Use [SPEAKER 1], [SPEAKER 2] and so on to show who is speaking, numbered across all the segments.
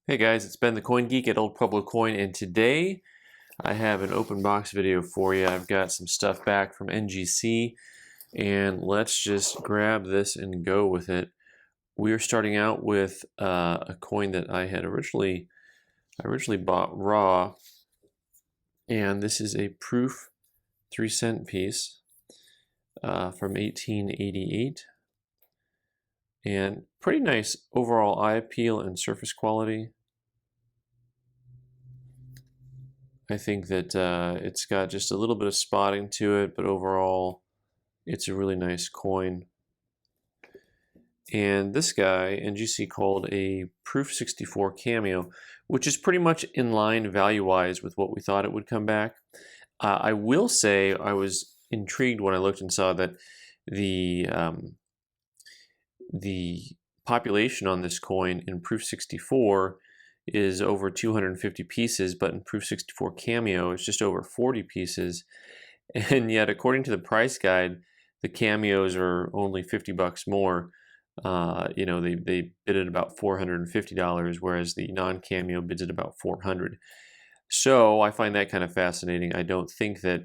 [SPEAKER 1] Hey guys, it's Ben the Coin Geek at Old Pueblo Coin, and today I have an open box video for you. I've got some stuff back from NGC, and let's just grab this and go with it. We are starting out with a coin that I had originally bought raw, and this is a proof 3-cent piece from 1888, and pretty nice overall eye appeal and surface quality. I think that it's got just a little bit of spotting to it, but overall it's a really nice coin. And this guy, NGC, called a Proof 64 Cameo, which is pretty much in line value-wise with what we thought it would come back. I will say I was intrigued when I looked and saw that the population on this coin in Proof 64 is over 250 pieces, but in Proof 64 Cameo it's just over 40 pieces. And yet, according to the price guide, the cameos are only 50 bucks more. They bid at about $450, whereas the non-cameo bids at about 400. So I find that kind of fascinating. I don't think that,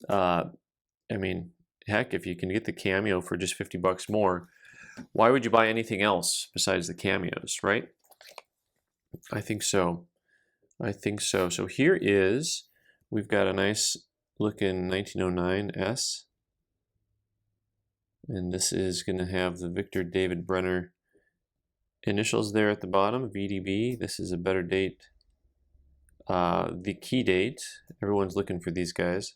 [SPEAKER 1] heck, if you can get the cameo for just 50 bucks more, why would you buy anything else besides the cameos, right? I think so. So here we've got a nice looking 1909 S. And this is going to have the Victor David Brenner initials there at the bottom, VDB. This is a better date. The key date, everyone's looking for these guys.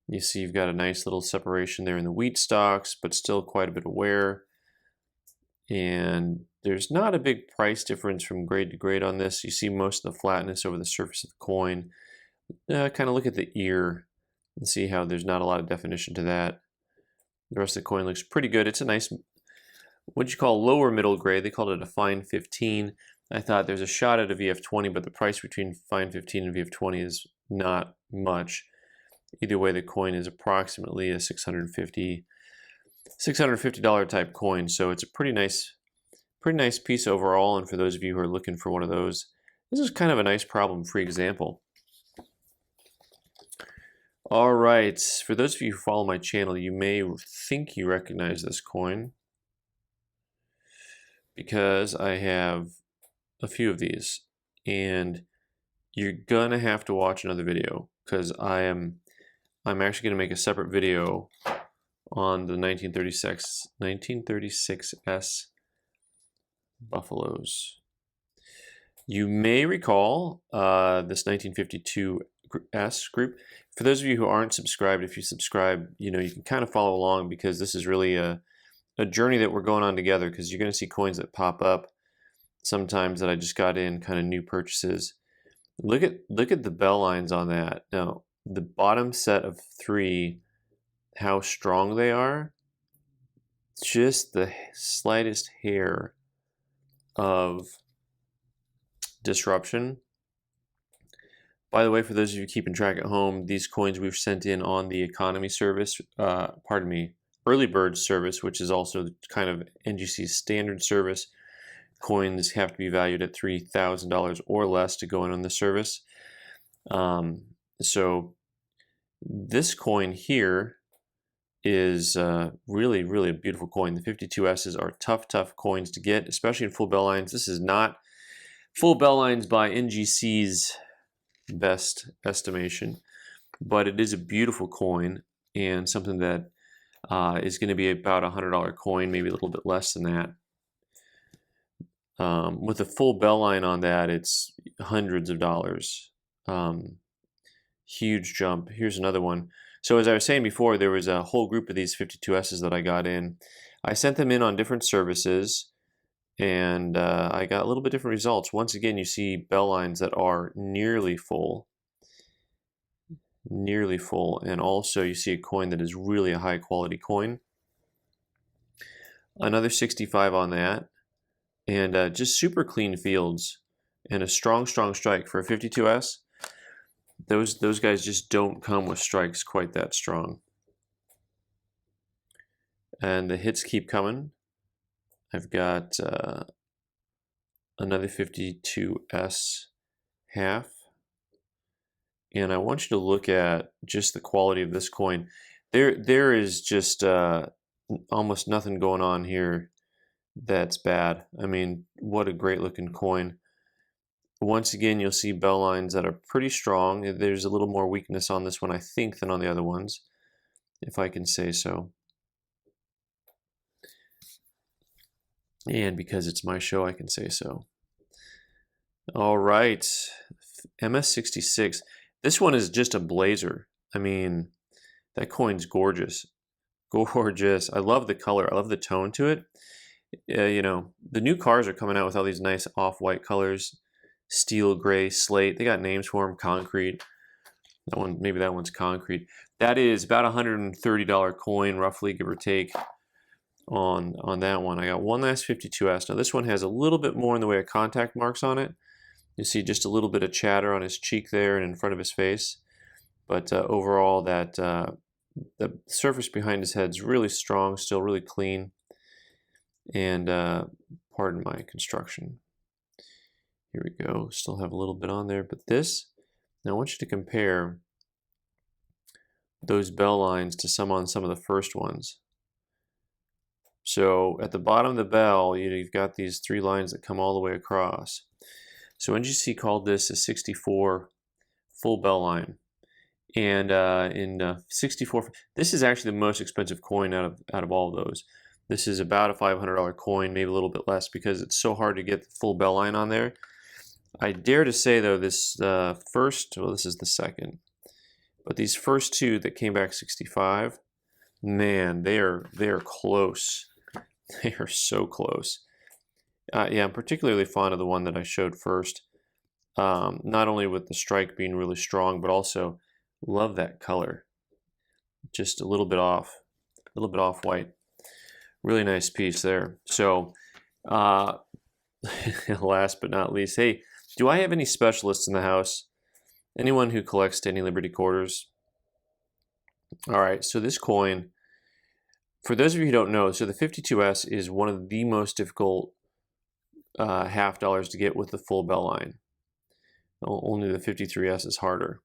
[SPEAKER 1] You see you've got a nice little separation there in the wheat stocks, but still quite a bit of wear. And there's not a big price difference from grade to grade on this. You see most of the flatness over the surface of the coin. Kind of look at the ear and see how there's not a lot of definition to that. The rest of the coin looks pretty good. It's a nice, what you call lower middle grade. They called it a fine 15. I thought there's a shot at a VF20, but the price between fine 15 and VF20 is not much. Either way, the coin is approximately a $650 type coin, so it's a pretty nice piece overall. And for those of you who are looking for one of those, this is kind of a nice problem-free example. All right, for those of you who follow my channel, you may think you recognize this coin because I have a few of these, and you're gonna have to watch another video because I'm actually gonna make a separate video on the 1936S Buffaloes. You may recall this 1952S group. For those of you who aren't subscribed, if you subscribe, you can kind of follow along because this is really a journey that we're going on together, because you're going to see coins that pop up sometimes that I just got in, kind of new purchases. Look at the bell lines on that. Now, the bottom set of 3, how strong they are, just the slightest hair of disruption. By the way, for those of you keeping track at home, these coins we've sent in on the economy service, early bird service, which is also kind of NGC's standard service. Coins have to be valued at $3,000 or less to go in on the service. So this coin here is really, really a beautiful coin. The 52S's are tough coins to get, especially in full bell lines. This is not full bell lines by NGC's best estimation, but it is a beautiful coin and something that is going to be about $100 coin, maybe a little bit less than that. With a full bell line on that, it's hundreds of dollars. Huge jump. Here's another one. So as I was saying before, there was a whole group of these 52S's that I got in. I sent them in on different services, and I got a little bit different results. Once again, you see bell lines that are nearly full, and also you see a coin that is really a high quality coin. Another 65 on that, and just super clean fields and a strong strike for a 52S. Those guys just don't come with strikes quite that strong. And the hits keep coming. I've got another 52S half. And I want you to look at just the quality of this coin. There is just almost nothing going on here that's bad. I mean, what a great looking coin. Once again, you'll see bell lines that are pretty strong. There's a little more weakness on this one, I think, than on the other ones, if I can say so. And because it's my show, I can say so. All right, MS66. This one is just a blazer. I mean, that coin's gorgeous. Gorgeous. I love the color. I love the tone to it. You know, the new cars are coming out with all these nice off-white colors. Steel gray, slate. They got names for them. Concrete. That one, maybe that one's concrete. That is about $130 coin, roughly, give or take, on that one. I got one last 52S. Now this one has a little bit more in the way of contact marks on it. You see just a little bit of chatter on his cheek there and in front of his face. But overall, that the surface behind his head is really strong, still really clean. And pardon my construction. Here we go. Still have a little bit on there. But this, now I want you to compare those bell lines to some of the first ones. So at the bottom of the bell, you've got these three lines that come all the way across. So NGC called this a 64 full bell line. And in 64, this is actually the most expensive coin out of all of those. This is about a $500 coin, maybe a little bit less, because it's so hard to get the full bell line on there. I dare to say, though, this first, well, this is the second, but these first two that came back 65, man, they are close. They are so close. Yeah, I'm particularly fond of the one that I showed first. Not only with the strike being really strong, but also love that color. Just a little bit off white. Really nice piece there. So, last but not least, hey, do I have any specialists in the house? Anyone who collects Standing Liberty quarters? All right, so this coin, for those of you who don't know, so the 52S is one of the most difficult half dollars to get with the full bell line. Only the 53S is harder.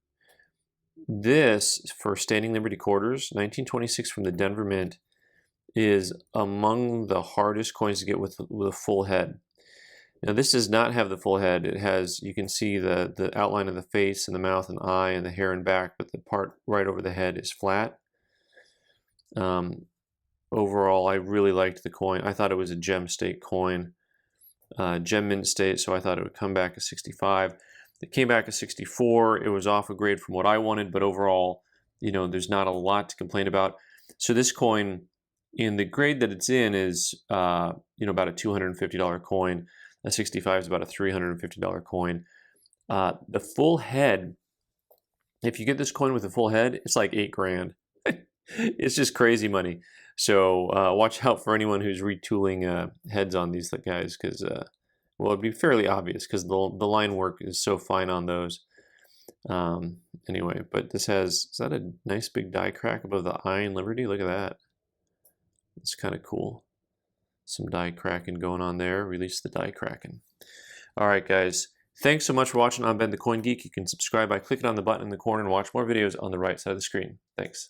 [SPEAKER 1] This, for Standing Liberty quarters, 1926 from the Denver Mint, is among the hardest coins to get with a full head. Now this does not have the full head. It has, you can see the outline of the face and the mouth and the eye and the hair and back, but the part right over the head is flat. Overall, I really liked the coin. I thought it was a gem state coin, gem mint state, so I thought it would come back at 65. It came back at 64. It was off a grade from what I wanted, but overall, you know, there's not a lot to complain about. So this coin, in the grade that it's in, is you know, about a $250 coin. A 65 is about a $350 coin. The full head, if you get this coin with a full head, it's like $8 grand. It's just crazy money. So watch out for anyone who's retooling heads on these guys, because well, it'd be fairly obvious because the line work is so fine on those. Anyway, but this has, is that a nice big die crack above the eye in Liberty? Look at that. It's kind of cool. Some die cracking going on there. Release the die cracking. All right, guys. Thanks so much for watching. I'm Ben, the Coin Geek. You can subscribe by clicking on the button in the corner and watch more videos on the right side of the screen. Thanks.